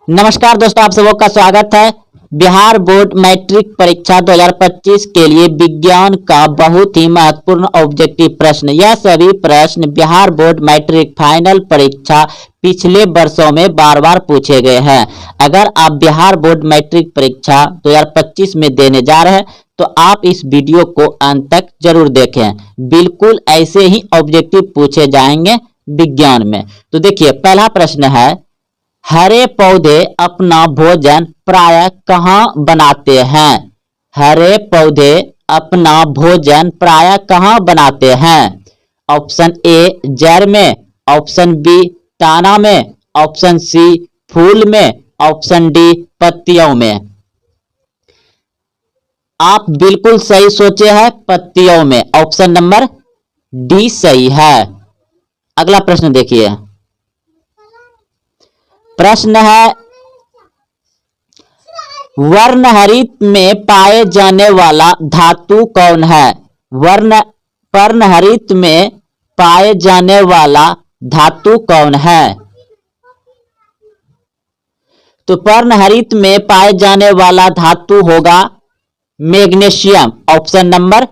नमस्कार दोस्तों, आप सबों का स्वागत है। बिहार बोर्ड मैट्रिक परीक्षा 2025 के लिए विज्ञान का बहुत ही महत्वपूर्ण ऑब्जेक्टिव प्रश्न। यह सभी प्रश्न बिहार बोर्ड मैट्रिक फाइनल परीक्षा पिछले वर्षों में बार बार पूछे गए हैं। अगर आप बिहार बोर्ड मैट्रिक परीक्षा 2025 में देने जा रहे हैं तो आप इस वीडियो को अंत तक जरूर देखें। बिल्कुल ऐसे ही ऑब्जेक्टिव पूछे जाएंगे विज्ञान में। तो देखिए, पहला प्रश्न है, हरे पौधे अपना भोजन प्रायः कहाँ बनाते हैं? हरे पौधे अपना भोजन प्रायः कहाँ बनाते हैं? ऑप्शन ए जड़ में, ऑप्शन बी तना में, ऑप्शन सी फूल में, ऑप्शन डी पत्तियों में। आप बिल्कुल सही सोचे हैं, पत्तियों में। ऑप्शन नंबर डी सही है। अगला प्रश्न देखिए, प्रश्न है, वर्णहरित में पाए जाने वाला धातु कौन है? पर्णहरित में पाए जाने वाला धातु कौन है? तो पर्णहरित में पाए जाने वाला धातु होगा मैग्नीशियम। ऑप्शन नंबर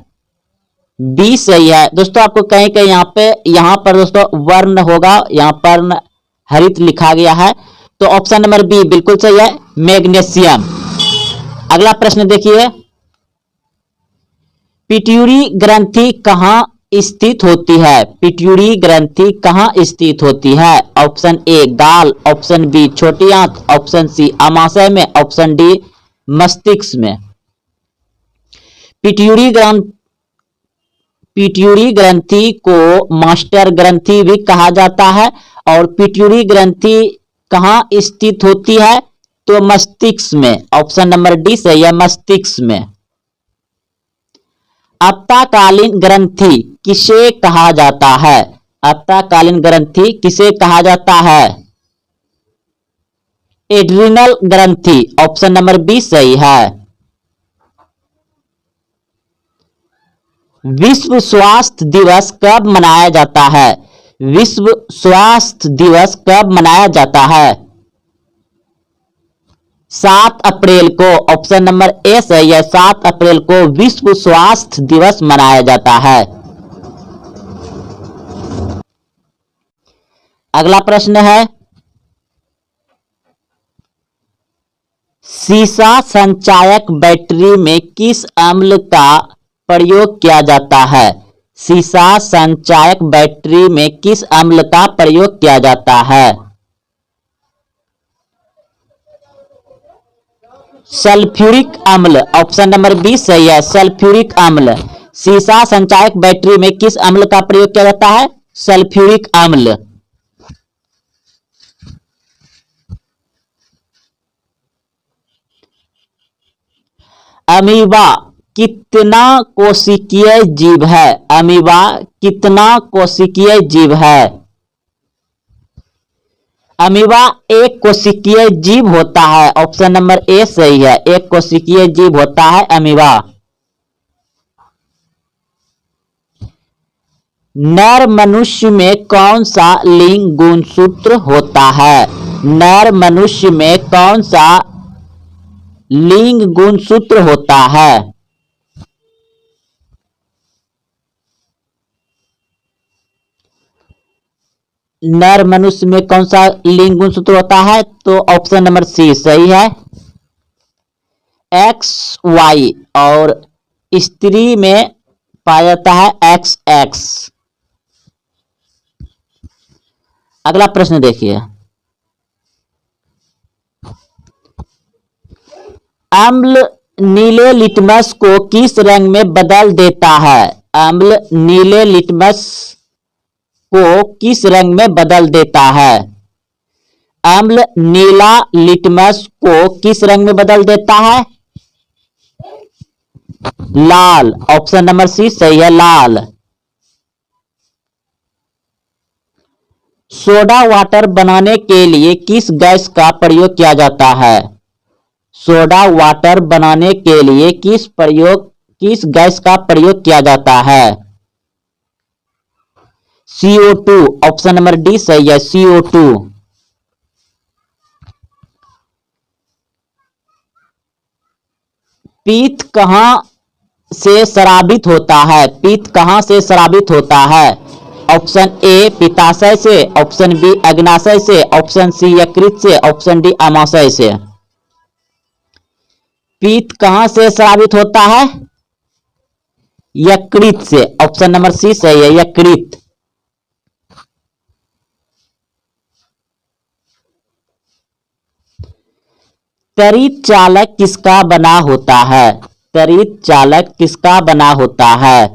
बी सही है। दोस्तों, आपको कहीं कहीं यहां पर दोस्तों वर्ण होगा, यहां पर हरित लिखा गया है, तो ऑप्शन नंबर बी बिल्कुल सही है, मैग्नीशियम। अगला प्रश्न देखिए, पिट्यूरी ग्रंथि कहां स्थित होती है? पिट्यूरी ग्रंथि कहां स्थित होती है? ऑप्शन ए गाल, ऑप्शन बी छोटी आंत, ऑप्शन सी अमाशय में, ऑप्शन डी मस्तिष्क में। पिट्यूरी ग्रंथि को मास्टर ग्रंथि भी कहा जाता है। और पिट्यूरी ग्रंथि कहां स्थित होती है? तो मस्तिष्क में। ऑप्शन नंबर डी सही है, मस्तिष्क में। अप्ताकालीन ग्रंथि किसे कहा जाता है? अप्ताकालीन ग्रंथि किसे कहा जाता है? एड्रिनल ग्रंथि। ऑप्शन नंबर बी सही है। विश्व स्वास्थ्य दिवस कब मनाया जाता है? विश्व स्वास्थ्य दिवस कब मनाया जाता है? 7 अप्रैल को। ऑप्शन नंबर ए सही है, 7 अप्रैल को विश्व स्वास्थ्य दिवस मनाया जाता है। अगला प्रश्न है, सीसा संचायक बैटरी में किस अम्ल का प्रयोग किया जाता है? सीसा संचायक बैटरी में किस अम्ल का प्रयोग किया जाता है? सल्फ्यूरिक अम्ल। ऑप्शन नंबर बी सही है, सल्फ्यूरिक अम्ल। सीसा संचायक बैटरी में किस अम्ल का प्रयोग किया जाता है? सल्फ्यूरिक अम्ल। अमीबा कितना कोशिकीय जीव है? अमीबा कितना कोशिकीय जीव है? अमीबा एक कोशिकीय जीव होता है। ऑप्शन नंबर ए सही है, एक कोशिकीय जीव होता है अमीबा। नर मनुष्य में कौन सा लिंग गुणसूत्र होता है? नर मनुष्य में कौन सा लिंग गुणसूत्र होता है? नर मनुष्य में कौन सा लिंग गुणसूत्र होता है? तो ऑप्शन नंबर सी सही है, एक्स वाई। और स्त्री में पाया जाता है एक्स एक्स। अगला प्रश्न देखिए, अम्ल नीले लिटमस को किस रंग में बदल देता है? अम्ल नीले लिटमस को किस रंग में बदल देता है? अम्ल नीला लिटमस को किस रंग में बदल देता है? लाल। ऑप्शन नंबर सी सही है, लाल। सोडा वाटर बनाने के लिए किस गैस का प्रयोग किया जाता है? सोडा वाटर बनाने के लिए किस गैस का प्रयोग किया जाता है? CO2। ऑप्शन नंबर डी सही है, CO2। पीत कहाँ से स्रावित होता है? पीत कहाँ से स्रावित होता है? ऑप्शन ए पित्ताशय से, ऑप्शन बी अग्नाशय से, ऑप्शन सी यकृत से, ऑप्शन डी आमाशय से। पीत कहाँ से स्रावित होता है? यकृत से। ऑप्शन नंबर सी सही है, यकृत। त्वरित चालक किसका बना होता है? त्वरित चालक किसका बना होता है?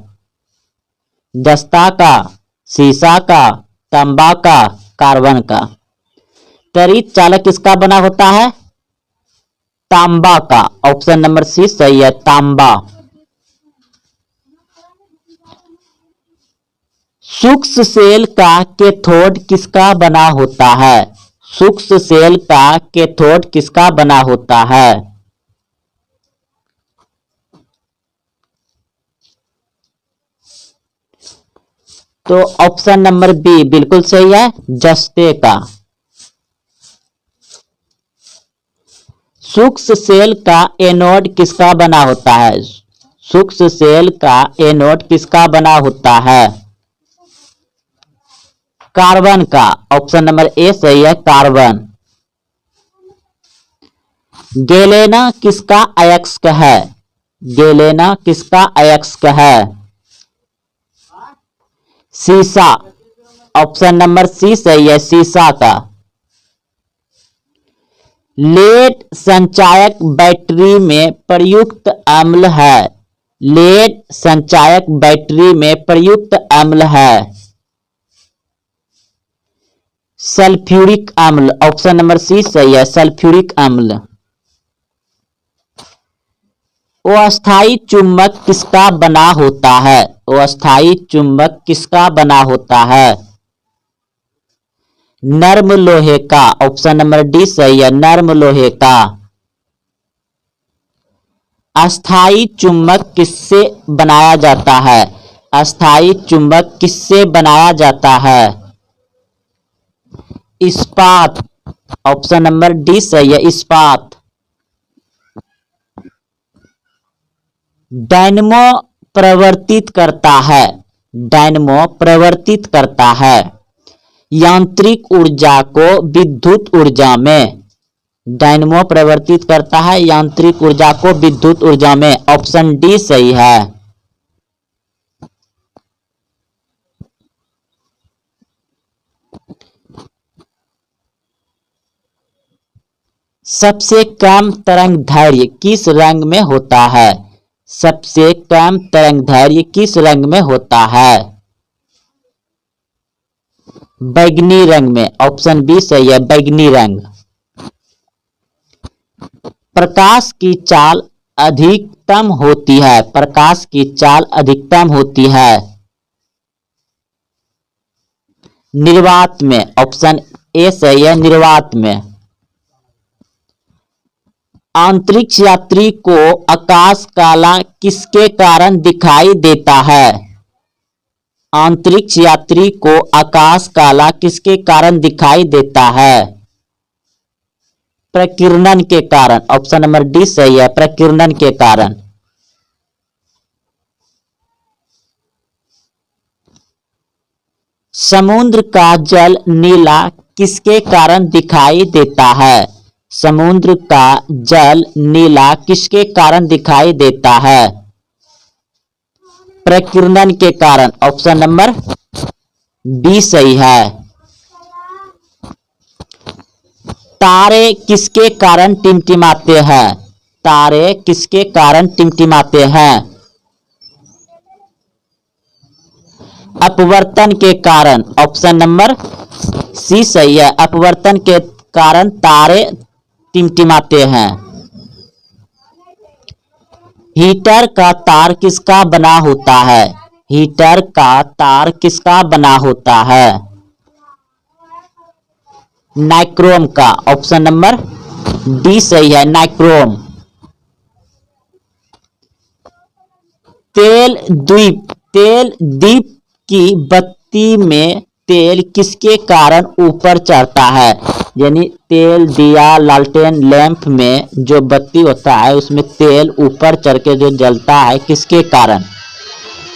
दस्ता का, सीसा का, तांबा का, कार्बन का। त्वरित चालक किसका बना होता है? तांबा का। ऑप्शन नंबर सी सही है, तांबा। सूक्ष्म सेल का कैथोड किसका बना होता है? सूक्ष्म सेल का कैथोड किसका बना होता है? तो ऑप्शन नंबर बी बिल्कुल सही है, जस्ते का। सूक्ष्म सेल का एनोड किसका बना होता है? सूक्ष्म सेल का एनोड किसका बना होता है? कार्बन का। ऑप्शन नंबर ए सही है, कार्बन। गैलेना किसका अयस्क है? गैलेना किसका अयस्क है? सीसा। ऑप्शन नंबर सी सही है, सीसा का। लेड संचायक बैटरी में प्रयुक्त अम्ल है। लेड संचायक बैटरी में प्रयुक्त अम्ल है सल्फ्यूरिक अम्ल। ऑप्शन नंबर सी सही है, सल्फ्यूरिक अम्ल। अस्थायी चुंबक किसका बना होता है? अस्थायी चुंबक किसका बना होता है? नर्म लोहे का। ऑप्शन नंबर डी सही है, नर्म लोहे का। अस्थायी चुंबक किससे बनाया जाता है? अस्थायी चुंबक किससे बनाया जाता है? इस्पात। ऑप्शन नंबर डी सही है, इस्पात। डायनमो प्रवर्तित करता है। डायनमो प्रवर्तित करता है यांत्रिक ऊर्जा को विद्युत ऊर्जा में। डायनमो प्रवर्तित करता है यांत्रिक ऊर्जा को विद्युत ऊर्जा में। ऑप्शन डी सही है। सबसे कम तरंगदैर्घ्य किस रंग में होता है? सबसे कम तरंगदैर्घ्य किस रंग में होता है? बैगनी रंग में। ऑप्शन बी सही है, बैगनी रंग। प्रकाश की चाल अधिकतम होती है। प्रकाश की चाल अधिकतम होती है निर्वात में। ऑप्शन ए सही है, निर्वात में। अंतरिक्ष यात्री को आकाश काला किसके कारण दिखाई देता है? अंतरिक्ष यात्री को आकाश काला किसके कारण दिखाई देता है? प्रकीर्णन के कारण। ऑप्शन नंबर डी सही है, प्रकीर्णन के कारण। समुद्र का जल नीला किसके कारण दिखाई देता है? समुद्र का जल नीला किसके कारण दिखाई देता है? प्रकीर्णन के कारण। ऑप्शन नंबर बी सही है। तारे किसके कारण टिमटिमाते हैं? तारे किसके कारण टिमटिमाते हैं? अपवर्तन के कारण। ऑप्शन नंबर सी सही है, अपवर्तन के कारण तारे टिमटिमाते हैं। हीटर का तार किसका बना होता है? हीटर का तार किसका बना होता है? नाइक्रोम का। ऑप्शन नंबर डी सही है, नाइक्रोम। तेल दीप की बत्ती में तेल किसके कारण ऊपर चढ़ता है? यानी तेल दिया लालटेन लैंप में जो बत्ती होता है उसमें तेल ऊपर चढ़ के जो जलता है किसके कारण?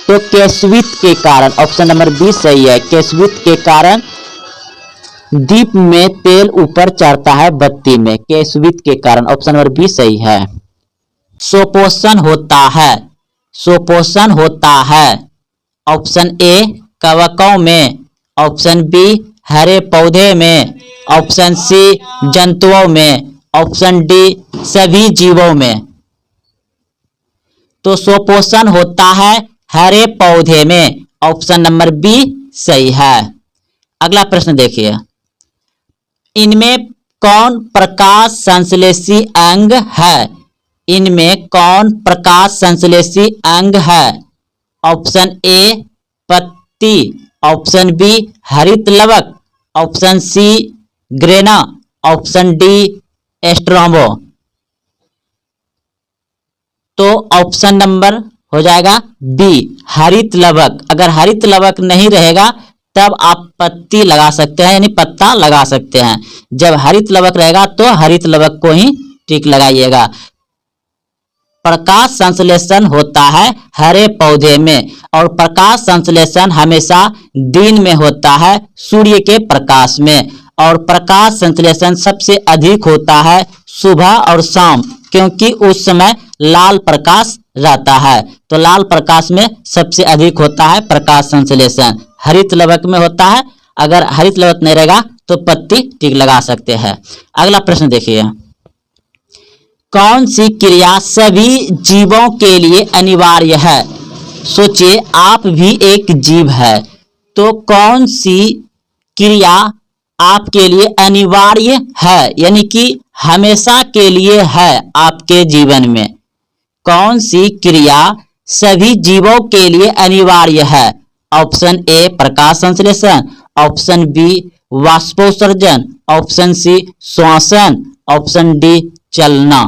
तो केशवित के कारण। ऑप्शन नंबर बी सही है। केशवित के कारण दीप में तेल ऊपर चढ़ता है बत्ती में, केशवित के कारण। ऑप्शन नंबर बी सही है। सुपोषण होता है, सुपोषण होता है। ऑप्शन ए कवकों में, ऑप्शन बी हरे पौधे में, ऑप्शन सी जंतुओं में, ऑप्शन डी सभी जीवों में। तो सुपोषण होता है हरे पौधे में। ऑप्शन नंबर बी सही है। अगला प्रश्न देखिए, इनमें कौन प्रकाश संश्लेषी अंग है? इनमें कौन प्रकाश संश्लेषी अंग है? ऑप्शन ए पत्ती, ऑप्शन बी हरित लवक, option C grana, option D एस्ट्रोम्बो। तो ऑप्शन नंबर हो जाएगा बी हरित लवक। अगर हरित लवक नहीं रहेगा तब आप पत्ती लगा सकते हैं, यानी पत्ता लगा सकते हैं। जब हरित लवक रहेगा तो हरित लवक को ही टिक लगाइएगा। प्रकाश संश्लेषण होता है हरे पौधे में, और प्रकाश संश्लेषण हमेशा दिन में होता है सूर्य के प्रकाश में, और प्रकाश संश्लेषण सबसे अधिक होता है सुबह और शाम, क्योंकि उस समय लाल प्रकाश रहता है। तो लाल प्रकाश में सबसे अधिक होता है प्रकाश संश्लेषण। हरित लवक में होता है, अगर हरित लवक नहीं रहेगा तो पत्ती टिक लगा सकते हैं। अगला प्रश्न देखिए, कौन सी क्रिया सभी जीवों के लिए अनिवार्य है? सोचिए, आप भी एक जीव है, तो कौन सी क्रिया आपके लिए अनिवार्य है, यानी कि हमेशा के लिए है आपके जीवन में? कौन सी क्रिया सभी जीवों के लिए अनिवार्य है? ऑप्शन ए प्रकाश संश्लेषण, ऑप्शन बी वाष्पोत्सर्जन, ऑप्शन सी श्वसन, ऑप्शन डी चलना।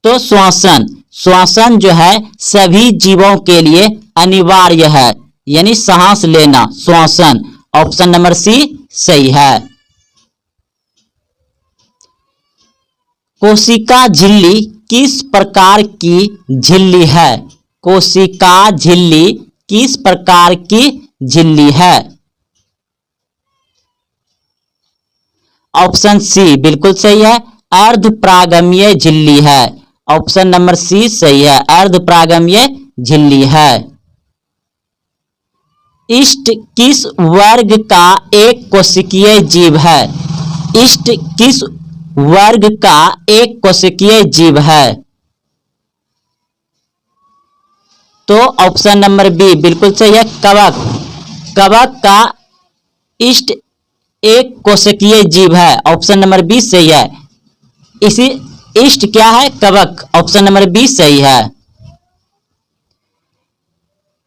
तो श्वसन, श्वसन जो है सभी जीवों के लिए अनिवार्य है, यानी सांस लेना, श्वसन। ऑप्शन नंबर सी सही है। कोशिका झिल्ली किस प्रकार की झिल्ली है? कोशिका झिल्ली किस प्रकार की झिल्ली है? ऑप्शन सी बिल्कुल सही है, अर्धपरागमीय झिल्ली है। ऑप्शन नंबर सी सही है, अर्धपरागमीय झिल्ली है। इष्ट किस वर्ग का एक कोशिकीय जीव है? इष्ट किस वर्ग का एक कोशिकीय जीव है? तो ऑप्शन नंबर बी बिल्कुल सही है, कवक। कवक का इष्ट एक कोशिकीय जीव है। ऑप्शन नंबर बी सही है। इसी इष्ट क्या है? कवक। ऑप्शन नंबर बी सही है।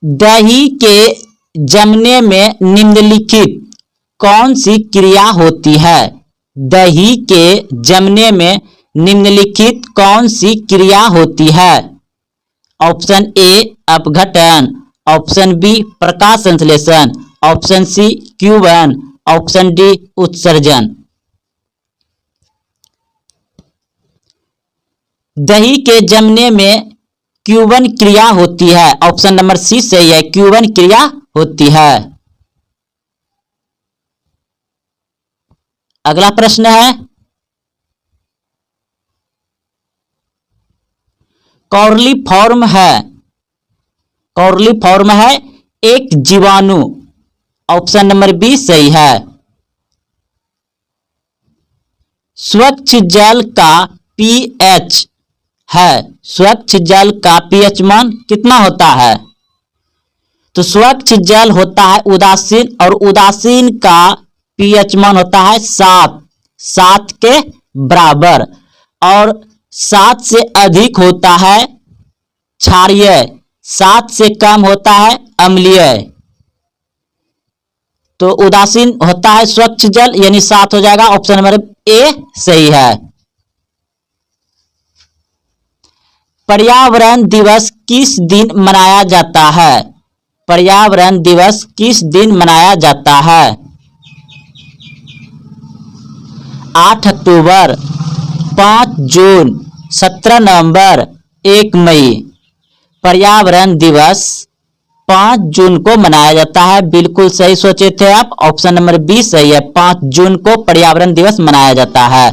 दही के जमने में निम्नलिखित कौन सी क्रिया होती है? दही के जमने में निम्नलिखित कौन सी क्रिया होती है? ऑप्शन ए अपघटन, ऑप्शन बी प्रकाश संश्लेषण, ऑप्शन सी क्यूबन, ऑप्शन डी उत्सर्जन। दही के जमने में क्यूबन क्रिया होती है। ऑप्शन नंबर सी सही है, क्यूबन क्रिया होती है। अगला प्रश्न है, कॉर्लीफॉर्म है, कॉर्लीफॉर्म है एक जीवाणु। ऑप्शन नंबर बी सही है। स्वच्छ जल का पीएच है, स्वच्छ जल का पीएच मान कितना होता है? तो स्वच्छ जल होता है उदासीन, और उदासीन का पीएच मान होता है 7, 7 के बराबर, और 7 से अधिक होता है क्षारीय, 7 से कम होता है अम्लीय। तो उदासीन होता है स्वच्छ जल, यानी 7 हो जाएगा। ऑप्शन नंबर ए सही है। पर्यावरण दिवस किस दिन मनाया जाता है? पर्यावरण दिवस किस दिन मनाया जाता है? 8 अक्टूबर, 5 जून, 17 नवंबर, 1 मई। पर्यावरण दिवस 5 जून को मनाया जाता है। बिल्कुल सही सोचे थे आप, ऑप्शन नंबर बी सही है। 5 जून को पर्यावरण दिवस मनाया जाता है।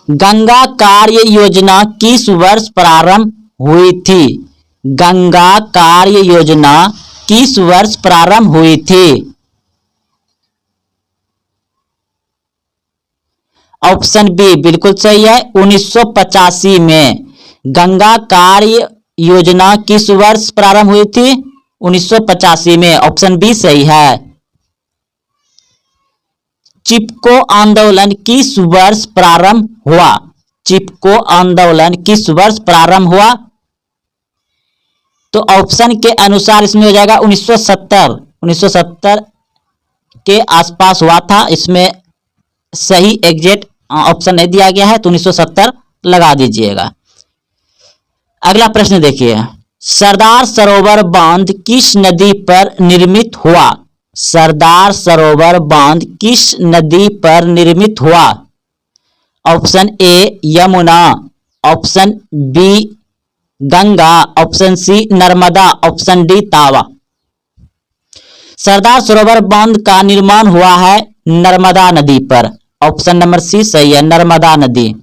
गंगा कार्य योजना किस वर्ष प्रारंभ हुई थी? गंगा कार्य योजना किस वर्ष प्रारंभ हुई थी? ऑप्शन बी बिल्कुल सही है, 1985 में। गंगा कार्य योजना किस वर्ष प्रारंभ हुई थी? 1985 में। ऑप्शन बी सही है। चिपको आंदोलन किस वर्ष प्रारंभ हुआ? चिपको आंदोलन किस वर्ष प्रारंभ हुआ? तो ऑप्शन के अनुसार इसमें हो जाएगा 1970। 1970 के आसपास हुआ था। इसमें सही एग्जैक्ट ऑप्शन नहीं दिया गया है, तो 1970 लगा दीजिएगा। अगला प्रश्न देखिए, सरदार सरोवर बांध किस नदी पर निर्मित हुआ? सरदार सरोवर बांध किस नदी पर निर्मित हुआ? Option A Yamuna, option B Ganga, option C Narmada, option D Tawa. Sardar सरोवर बांध का निर्माण हुआ है नर्मदा नदी पर। ऑप्शन नंबर सी सही है, नर्मदा नदी।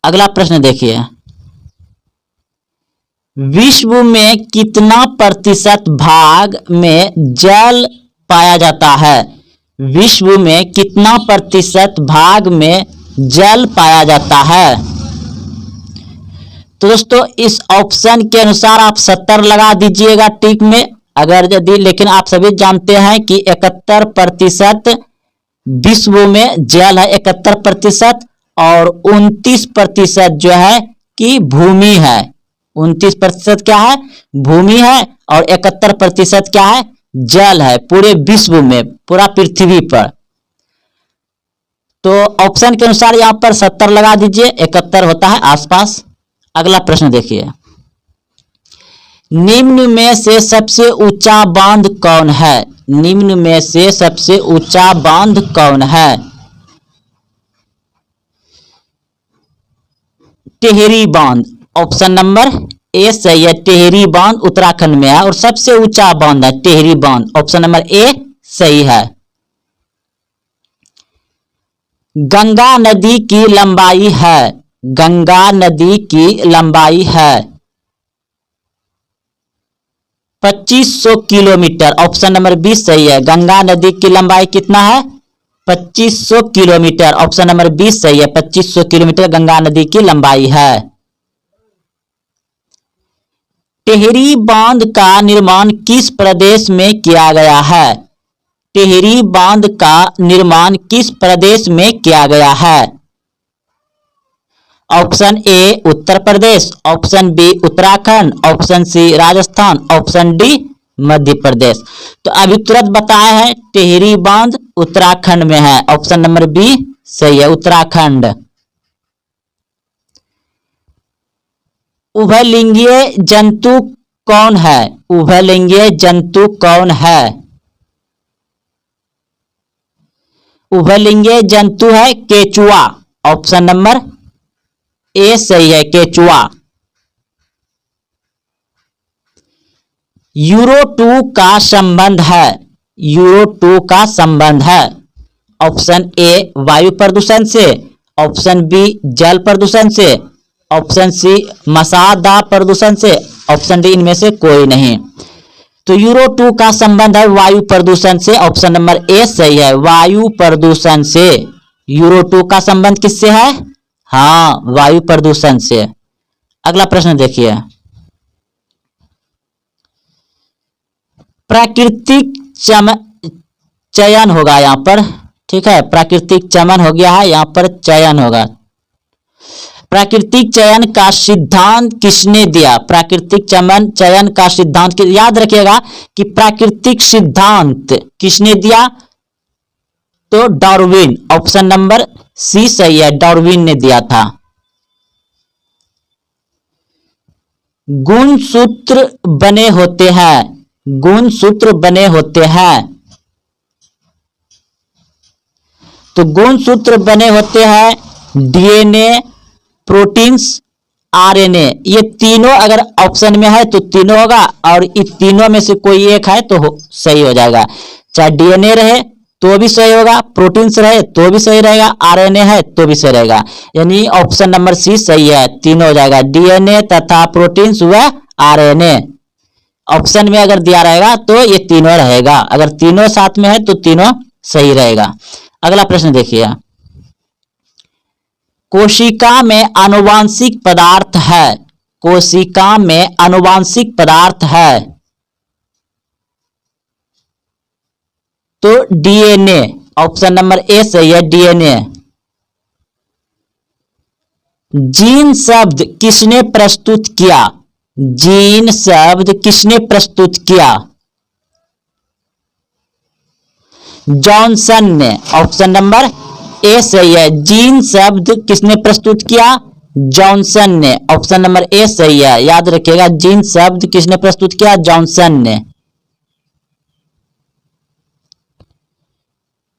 अगला प्रश्न देखिए, विश्व में कितना प्रतिशत भाग में जल पाया जाता है? विश्व में कितना प्रतिशत भाग में जल पाया जाता है? तो दोस्तों इस ऑप्शन के अनुसार आप 70 लगा दीजिएगा टिक में, अगर यदि, लेकिन आप सभी जानते हैं कि 71% विश्व में जल है, 71%, और 29% जो है कि भूमि है। 29% क्या है? भूमि है, और 71% क्या है? जल है, पूरे विश्व में, पूरा पृथ्वी पर। तो ऑप्शन के अनुसार यहां पर 70 लगा दीजिए, 71 होता है आसपास। अगला प्रश्न देखिए, निम्न में से सबसे ऊंचा बांध कौन है? निम्न में से सबसे ऊंचा बांध कौन है? टिहरी बांध। ऑप्शन नंबर ए सही है, टिहरी बांध उत्तराखंड में है और सबसे ऊंचा बांध है टिहरी बांध। ऑप्शन नंबर ए सही है। गंगा नदी की लंबाई है, गंगा नदी की लंबाई है 2500 किलोमीटर। ऑप्शन नंबर बी सही है, गंगा नदी की लंबाई कितना है? 2500 किलोमीटर। ऑप्शन नंबर बी सही है, 2500 किलोमीटर गंगा नदी की लंबाई है। टिहरी बांध का निर्माण किस प्रदेश में किया गया है? टिहरी बांध का निर्माण किस प्रदेश में किया गया है? Option A Uttar Pradesh, option B Uttarakhand, option C Rajasthan, option D Madhya Pradesh. तो अभी तुरंत बताया है टिहरी बांध उत्तराखंड में है। ऑप्शन नंबर बी सही है, उत्तराखंड। उभयलिंगीय जंतु कौन है? उभयलिंगीय जंतु कौन है? उभयलिंगीय जंतु है केचुआ। ऑप्शन नंबर ए सही है, केचुआ। यूरो 2 का संबंध है, यूरो 2 का संबंध है। ऑप्शन ए वायु प्रदूषण से, ऑप्शन बी जल प्रदूषण से, ऑप्शन सी मसादा प्रदूषण से, ऑप्शन डी इनमें से कोई नहीं। तो यूरो 2 का संबंध है वायु प्रदूषण से। ऑप्शन नंबर ए सही है, वायु प्रदूषण से। यूरो 2 का संबंध किससे है? हाँ, वायु प्रदूषण से। अगला प्रश्न देखिए, प्राकृतिक चयन होगा यहां पर, ठीक है, प्राकृतिक चयन हो गया है, यहां पर चयन होगा। प्राकृतिक चयन का सिद्धांत किसने दिया? प्राकृतिक चयन का सिद्धांत याद रखिएगा कि प्राकृतिक सिद्धांत किसने दिया? तो डार्विन। ऑप्शन नंबर सी सही है, डार्विन ने दिया था। गुणसूत्र बने होते हैं, गुणसूत्र बने होते हैं तो गुणसूत्र बने होते हैं डीएनए, प्रोटीन्स, आरएनए। ये तीनों अगर ऑप्शन में है तो तीनों होगा, और इस तीनों में से कोई एक है तो सही हो जाएगा। चाहे डीएनए रहे तो भी सही होगा, प्रोटीन्स रहे तो भी सही रहेगा, आरएनए है तो भी सही रहेगा। यानी ऑप्शन नंबर सी सही है, तीनों हो जाएगा, डीएनए तथा प्रोटीन्स व आरएनए। ऑप्शन में अगर दिया रहेगा तो ये तीनों रहेगा, अगर तीनों साथ में है तो तीनों सही रहेगा। अगला प्रश्न देखिए, कोशिका में आनुवांशिक पदार्थ है, कोशिका में आनुवांशिक पदार्थ है तो डीएनए, ऑप्शन नंबर ए सही है, डीएनए। जीन शब्द किसने प्रस्तुत किया, जीन शब्द किसने प्रस्तुत किया, जॉनसन ने, ऑप्शन नंबर ए सही है, जीन शब्द किसने प्रस्तुत किया, जॉनसन ने, ऑप्शन नंबर ए सही है, याद रखिएगा, जीन शब्द किसने प्रस्तुत किया, जॉनसन ने।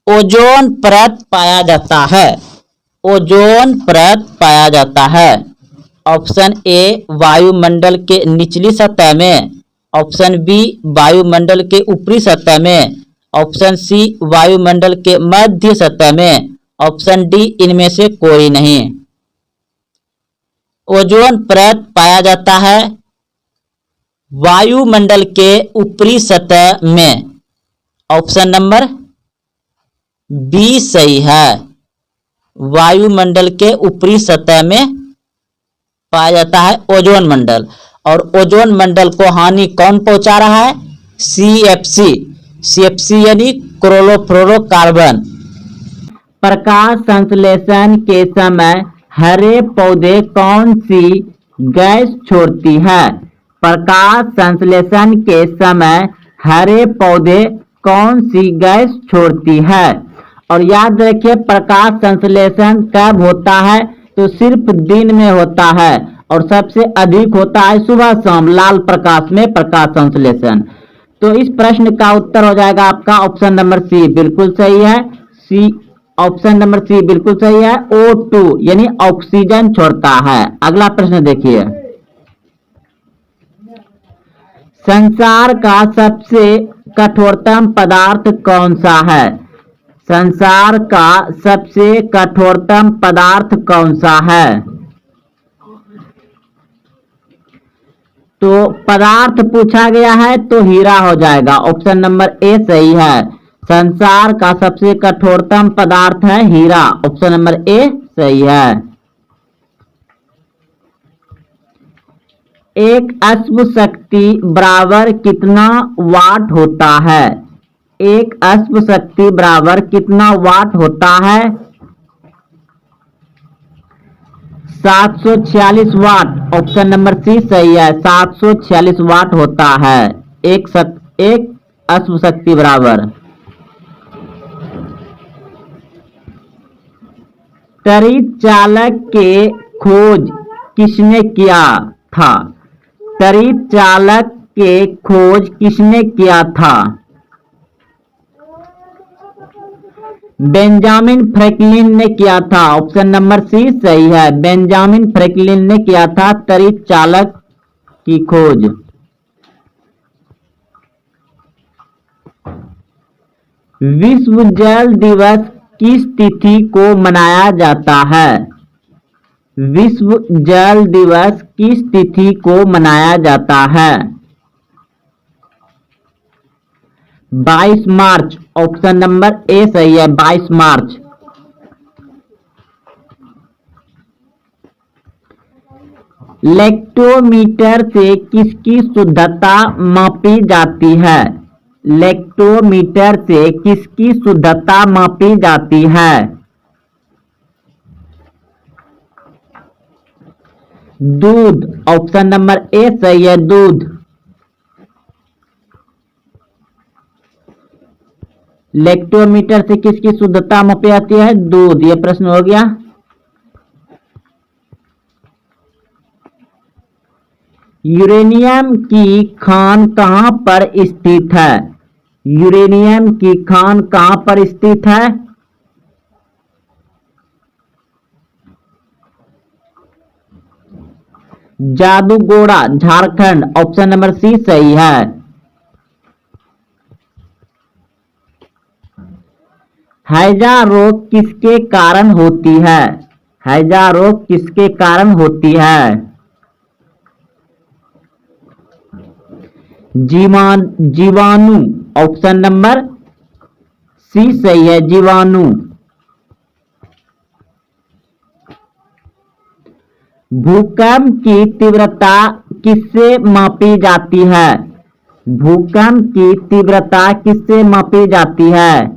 ओजोन परत पाया जाता है, ओजोन परत पाया जाता है, ऑप्शन ए वायुमंडल के निचली सतह में, ऑप्शन बी वायुमंडल के ऊपरी सतह में, ऑप्शन सी वायुमंडल के मध्य सतह में, ऑप्शन डी इनमें से कोई नहीं। ओजोन परत पाया जाता है वायुमंडल के ऊपरी सतह में, ऑप्शन नंबर बी सही है, वायुमंडल के ऊपरी सतह में पाया जाता है ओजोन मंडल। और ओजोन मंडल को हानि कौन पहुंचा रहा है, सीएफसी, सीएफसी यानी क्लोरोफ्लोरोकार्बन। प्रकाश संश्लेषण के समय हरे पौधे कौन सी गैस छोड़ती है, प्रकाश संश्लेषण के समय हरे पौधे कौन सी गैस छोड़ती है। और याद रखिए, प्रकाश संश्लेषण कब होता है तो सिर्फ दिन में होता है, और सबसे अधिक होता है सुबह शाम लाल प्रकाश में प्रकाश संश्लेषण। तो इस प्रश्न का उत्तर हो जाएगा आपका ऑप्शन नंबर सी, बिल्कुल सही है, सी, ऑप्शन नंबर सी बिल्कुल सही है, O2 यानी ऑक्सीजन छोड़ता है। अगला प्रश्न देखिए, संसार का सबसे कठोरतम पदार्थ कौन सा है, संसार का सबसे कठोरतम पदार्थ कौन सा है। तो पदार्थ पूछा गया है तो हीरा हो जाएगा, ऑप्शन नंबर ए सही है, संसार का सबसे कठोरतम पदार्थ है हीरा, ऑप्शन नंबर ए सही है। एक अश्व शक्ति बराबर कितना वाट होता है, एक अश्व शक्ति बराबर कितना वाट होता है, 746 वाट, ऑप्शन नंबर सी सही है, 746 वाट होता है एक अश्व शक्ति बराबर। त्वरित चालक के खोज किसने किया था, त्वरित चालक के खोज किसने किया था, बेंजामिन फ्रैंकलिन ने किया था, ऑप्शन नंबर सी सही है, बेंजामिन फ्रैंकलिन ने किया था त्वरित चालक की खोज। विश्व जल दिवस किस तिथि को मनाया जाता है, विश्व जल दिवस किस तिथि को मनाया जाता है, 22 मार्च, ऑप्शन नंबर ए सही है, 22 मार्च। लेक्टोमीटर से किसकी शुद्धता मापी जाती है, लेक्टोमीटर से किसकी शुद्धता मापी जाती है, दूध, ऑप्शन नंबर ए सही है, दूध। लेक्टोमीटर से किसकी शुद्धता मापी जाती है, दूध, यह प्रश्न हो गया। यूरेनियम की खान कहां पर स्थित है, यूरेनियम की खान कहां पर स्थित है, Jaduguda Jharkhand, option number C सही है। हैजा रोग किसके कारण होती है? हैजा रोग किसके कारण होती है? जीवाणु, ऑप्शन नंबर सी सही है, जीवाणु। भूकंप की तीव्रता किससे मापी जाती है? भूकंप की तीव्रता किससे मापी जाती है?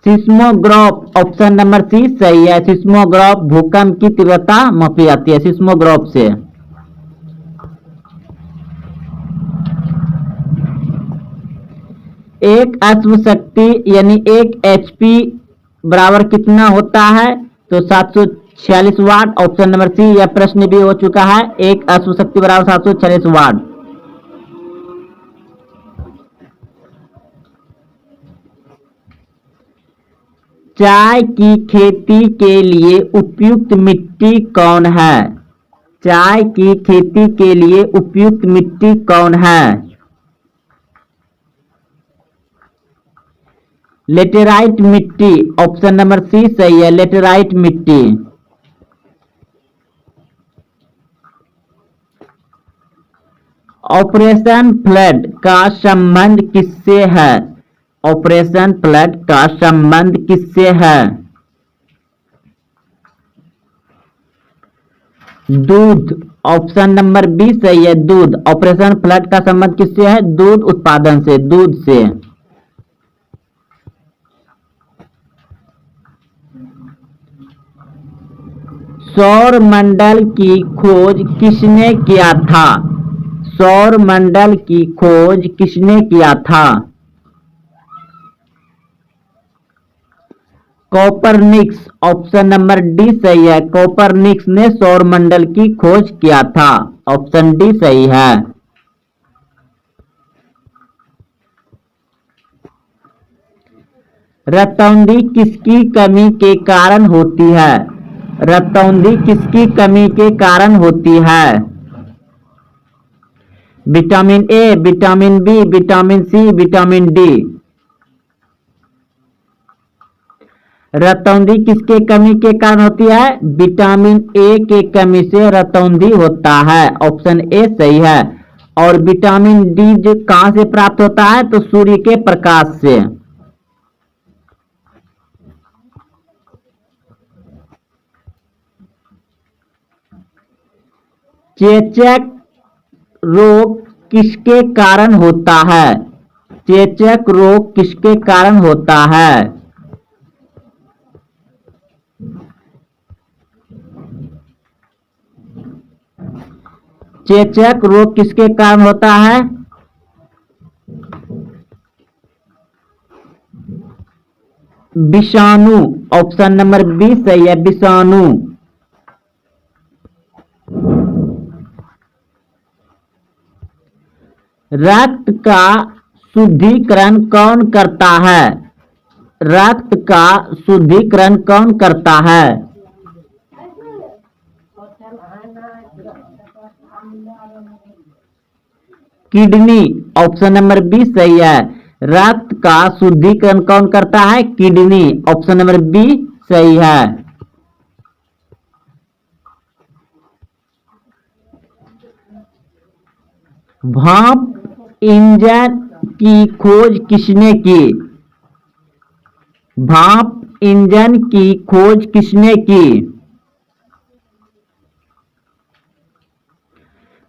सिस्मोग्राफ, ऑप्शन नंबर सी सही है, सिस्मोग्राफ भूकंप की तीव्रता मापी जाती है सिस्मोग्राफ से। एक अश्व शक्ति यानी एक एचपी बराबर कितना होता है? तो 746 वाट, ऑप्शन नंबर सी। यह प्रश्न भी हो चुका है, एक अश्व शक्ति बराबर 746 वाट। चाय की खेती के लिए उपयुक्त मिट्टी कौन है? चाय की खेती के लिए उपयुक्त मिट्टी कौन है? लेटेराइट मिट्टी, ऑप्शन नंबर सी सही है, लेटेराइट मिट्टी। ऑपरेशन फ्लड का संबंध किससे है? ऑपरेशन फ्लड का संबंध किससे है? दूध, ऑप्शन नंबर बी सही है, दूध। ऑपरेशन फ्लड का संबंध किससे है? दूध उत्पादन से, दूध से। सौर मंडल की खोज किसने किया था? सौर मंडल की खोज किसने किया था? कोपरनिकस, ऑप्शन नंबर डी सही है, कोपरनिकस ने सौर मंडल की खोज किया था, ऑप्शन डी सही है। रतौंधी किसकी कमी के कारण होती है? रतौंधी किसकी कमी के कारण होती है? Vitamin A, vitamin B, vitamin C, vitamin D. रतौंधी किसके कमी के कारण होती है? विटामिन ए के कमी से रतौंधी होता है, ऑप्शन ए सही है। और विटामिन डी जो कहां से प्राप्त होता है? तो सूर्य के प्रकाश से। चेचक रोग किसके कारण होता है? चेचक रोग किसके कारण होता है? चेचक रोग किसके कारण होता है? विषाणु, ऑप्शन नंबर बी सही है, विषाणु। रक्त का शुद्धिकरण कौन करता है? रक्त का शुद्धिकरण कौन करता है? किडनी, ऑप्शन नंबर बी सही है, रक्त का शुद्धिकरण कौन करता है? किडनी, ऑप्शन नंबर बी सही है। भाप इंजन की खोज किसने की? भाप इंजन की खोज किसने की?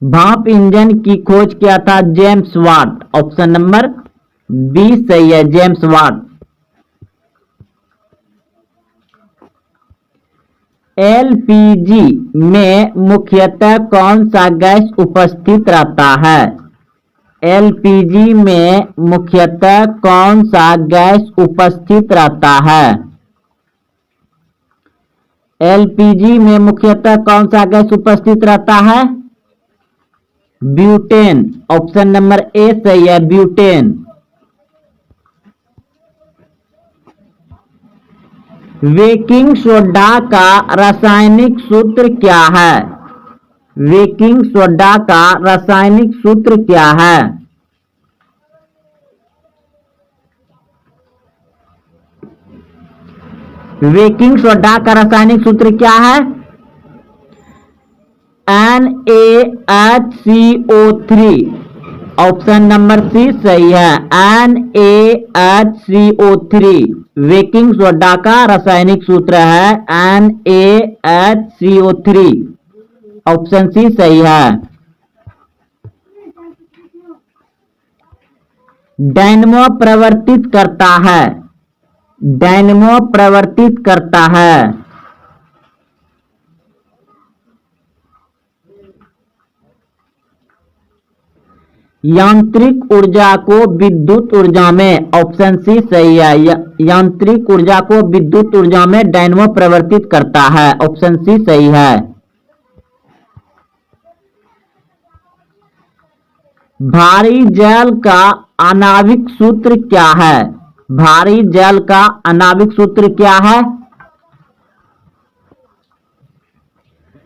भाप इंजन की खोज किया था James Watt, option number B सही है, जेम्स वाट। एलपीजी में मुख्यतः कौन सा गैस उपस्थित रहता है? एलपीजी में मुख्यतः कौन सा गैस उपस्थित रहता है? एलपीजी में मुख्यतः कौन सा गैस उपस्थित रहता है? ब्यूटेन, ऑप्शन नंबर ए सही है, ब्यूटेन। बेकिंग सोडा का रासायनिक सूत्र क्या है? बेकिंग सोडा का रासायनिक सूत्र क्या है? बेकिंग सोडा का रासायनिक सूत्र क्या है? NaHCO3। ऑप्शन नंबर सी सही है, NaHCO3। बेकिंग सोडा का रासायनिक सूत्र है NaHCO3। ऑप्शन सी सही है। डायनमो प्रवर्तित करता है। डायनमो प्रवर्तित करता है। यांत्रिक ऊर्जा को विद्युत ऊर्जा में। ऑप्शन सी सही है, यांत्रिक ऊर्जा को विद्युत ऊर्जा में डायनमो प्रवर्तित करता है। ऑप्शन सी सही है। भारी जल का आणविक सूत्र क्या है? भारी जल का आणविक सूत्र क्या है?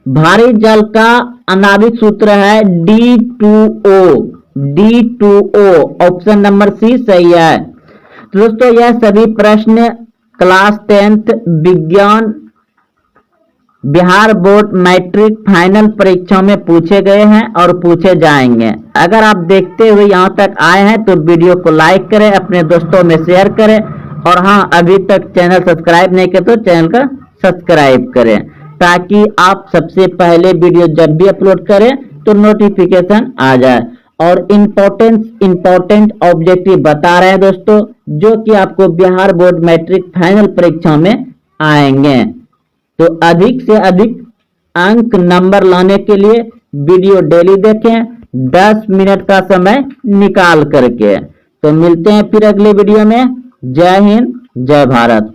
भारी जल का आणविक सूत्र है D2O। D2O। Option number C सही है। तो दोस्तों यह सभी प्रश्न क्लास 10th विज्ञान बिहार बोर्ड मैट्रिक फाइनल परीक्षा में पूछे गए हैं और पूछे जाएंगे। अगर आप देखते हुए यहां तक आए हैं तो वीडियो को लाइक करें, अपने दोस्तों में शेयर करें, और हाँ, अभी तक चैनल सब्सक्राइब नहीं किया तो चैनल का सब्सक्राइब करें, ताकि आप सबसे पहले वीडियो जब भी अपलोड करें तो नोटिफिकेशन आ जाए। और इंपॉर्टेंट ऑब्जेक्टिव बता रहे हैं दोस्तों, जो कि आपको बिहार बोर्ड मैट्रिक फाइनल परीक्षा में आएंगे। तो अधिक से अधिक अंक नंबर लाने के लिए वीडियो डेली देखें, 10 मिनट का समय निकाल करके। तो मिलते हैं फिर अगले वीडियो में। जय हिंद, जय भारत।